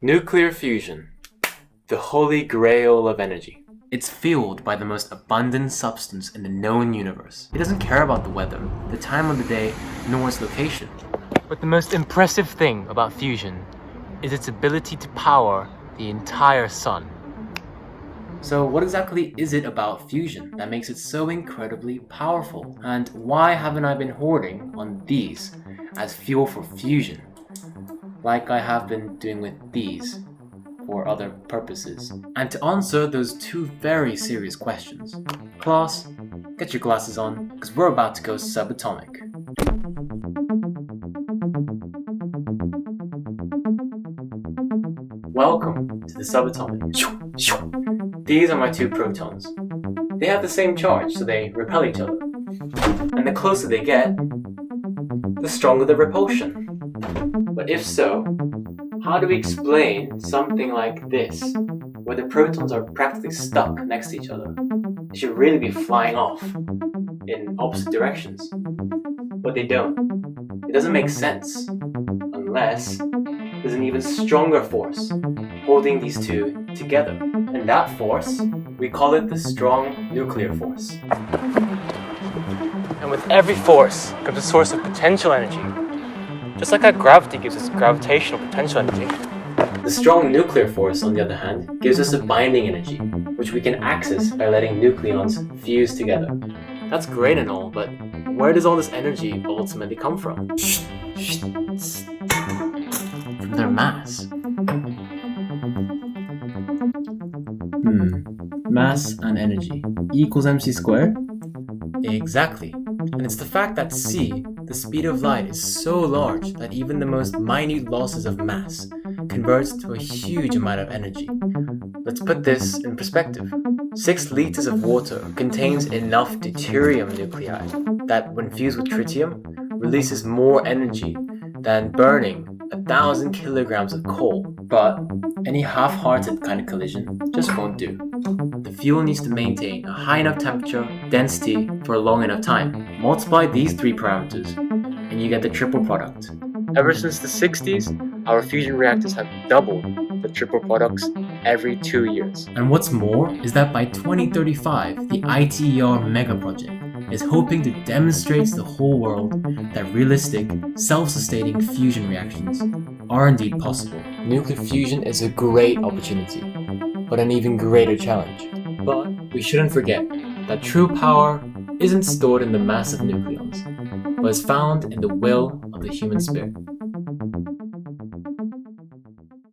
Nuclear fusion, the holy grail of energy. It's fueled by the most abundant substance in the known universe. It doesn't care about the weather, the time of the day, nor its location. But the most impressive thing about fusion is its ability to power the entire sun. So what exactly is it about fusion that makes it so incredibly powerful? And why haven't I been hoarding on these as fuel for fusion, like I have been doing with these for other purposes? And to answer those two very serious questions, class, get your glasses on, because we're about to go subatomic. Welcome to the subatomic. These are my two protons. They have the same charge, so they repel each other. And the closer they get, the stronger the repulsion. But if so, how do we explain something like this, where the protons are practically stuck next to each other? They should really be flying off in opposite directions, but they don't. It doesn't make sense unless there's an even stronger force holding these two together. And that force, we call it the strong nuclear force. And with every force comes a source of potential energy. Just like how gravity gives us gravitational potential energy. The strong nuclear force, on the other hand, gives us a binding energy, which we can access by letting nucleons fuse together. That's great and all, but where does all this energy ultimately come from? From their mass. Mass and energy equals mc squared? Exactly. And it's the fact that c, the speed of light, is so large that even the most minute losses of mass converts to a huge amount of energy. Let's put this in perspective. 6 liters of water contains enough deuterium nuclei that, when fused with tritium, releases more energy than burning 1,000 kilograms of coal. But any half-hearted kind of collision just won't do. The fuel needs to maintain a high enough temperature, density for a long enough time. Multiply these 3 parameters and you get the triple product. Ever since the 60s, our fusion reactors have doubled the triple products every 2 years. And what's more is that by 2035, the ITER mega project is hoping to demonstrate to the whole world that realistic, self-sustaining fusion reactions are indeed possible. Nuclear fusion is a great opportunity, but an even greater challenge. But we shouldn't forget that true power isn't stored in the mass of nucleons, but is found in the will of the human spirit.